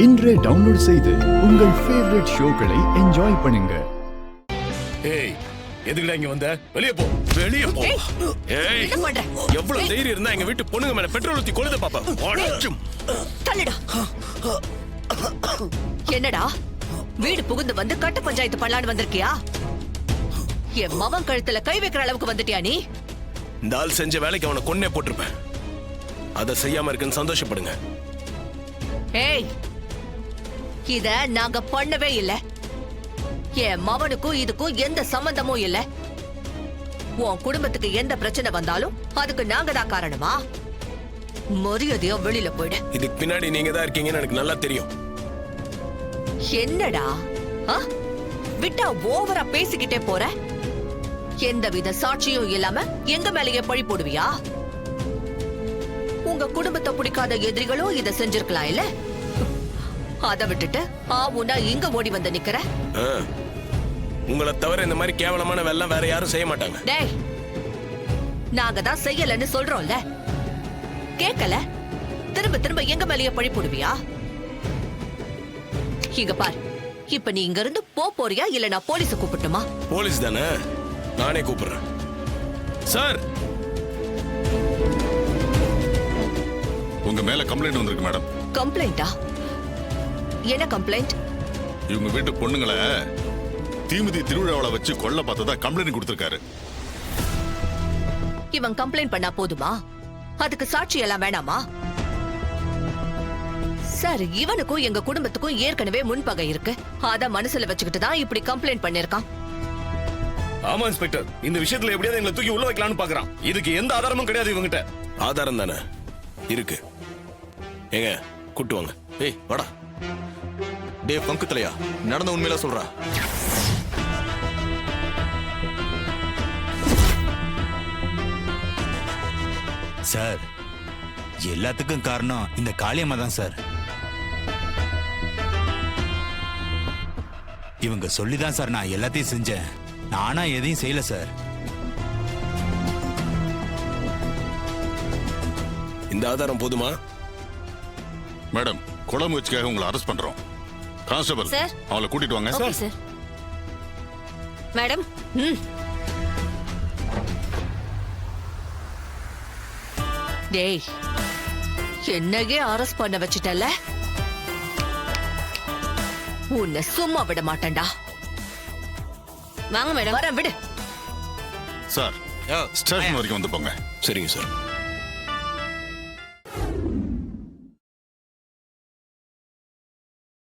இன்றே டவுன்லோட் செய்து உங்கள் ஃபேவரட் ஷோக்களை என்ஜாய் பண்ணுங்க. ஏய், எதுக்குடா இங்க வந்த? வெளிய போ, வெளிய போ. ஏய், என்ன பண்ற? எவ்வளவு தைரியம் இருந்தா எங்க வீட்டு பொண்ணுங்க மேல பெட்ரோல் ஊத்தி கொளுத்த பாப்பா? ஓடச்சும். தள்ளுடா. என்னடா வீடு புகுந்து வந்து கட்ட பஞ்சாயத்து பண்ணலான்னு வந்திருக்கியா? என் மவன் கழுத்துல கை வைக்கிற அளவுக்கு வந்துட்டியா நீ? இந்த ஆள் செஞ்ச வேலைக்கு அவனை கொன்னே போட்டிருப்பேன். அதை செய்யாம இருக்குன்னு சந்தோஷப்படுங்க. ஏய், இத நாங்க பண்ணவே இல்ல. என் மவனுக்கும் இதுக்கும் எந்த சம்பந்தமும் இல்ல. உன் குடும்பத்துக்கு எந்த பிரச்சனை வந்தாலும் அதுக்கு நாங்க தான் காரணமா? மரியாதையா வெளியில போயிடு. இதுக்கு பின்னாடி நீங்க தான் இருக்கீங்கன்னு எனக்கு நல்லா தெரியும். என்னடா விட்டா ஓவரா பேசிக்கிட்டே போற? எந்தவித சாட்சியும் இல்லாம எங்க மேலேயே பழி போடுவியா? உங்க குடும்பத்தை பிடிக்காத எதிரிகளும் இத செஞ்சிருக்கலாம் இல்ல? அத விட்டுட்டு ஆவுனா இங்க ஓடி வந்து நிக்கிற. உங்களை தவிர இந்த மாதிரி கேவலமான வேலை வேற யாரும் செய்ய மாட்டாங்க. டேய், நாங்க தான் செய்யலன்னு சொல்றோம்ல, கேக்கல? திரும்ப திரும்ப எங்க மேலேயே பழி போடுவியா? இங்க பாரு, இப்ப நீ இங்க இருந்து போறியா இல்ல நான் போலீஸ கூப்பிட்டுமா? போலீஸ் தானே, நானே கூப்பிடுறேன். சார், உங்க மேல கம்ப்ளைண்ட் வந்திருக்கு மேடம். கம்ப்ளைண்டா? என்ன கம்ப்ளைண்ட்? இவங்க வீட்டு பொண்ணுங்களை தீமிதி திருவிழாவில் வச்சு கொல்ல பார்த்ததா கம்ப்ளைண்ட் கொடுத்திருக்காரு. இவன் கம்ப்ளைண்ட் பண்ணா போதுமா? அதுக்கு சாட்சி எல்லாம் வேணாமா? சார், இவனுக்கும் எங்க குடும்பத்துக்கும் ஏற்கனவே முன்பகை இருக்கு. அத மனசுல வச்சுக்கிட்டு தான் இப்படி கம்ப்ளைண்ட் பண்ணிருக்கான். ஆமா இன்ஸ்பெக்டர், இந்த விஷயத்துல எப்படியாவது எங்களை தூக்கி உள்ள வைக்கலாம்னு பாக்குறான். இதுக்கு எந்த ஆதாரமும் கிடையாது இவங்கிட்ட. ஆதாரம் தானே இருக்கு. ஏங்க கூட்டுவாங்க. ஏய் வாடா. டே பங்கு தலையா, நடந்த உண்மையில சொல்றா. சார், எல்லாத்துக்கும் காரணம் இந்த காளியம்மா தான் சார். இவங்க சொல்லிதான் சார் நான் எல்லாத்தையும் செஞ்சேன். நானா எதையும் செய்யல சார். இந்த ஆதாரம் போதுமா? மேடம், கொலை முயற்சிக்காக உங்களை அரெஸ்ட் பண்றோம். கான்ஸ்டபிள், அவளை கூட்டிட்டு வாங்க. Sir madam. டேய், என்னையே அரெஸ்ட் பண்ண வச்சிட்டல, உன்னை சும்மா விட மாட்டேன்டா. வாங்க மேடம். வரேன், விடு. சார், ஸ்டேஷன் வரைக்கும் வந்து போங்க. சரிங்க சார்.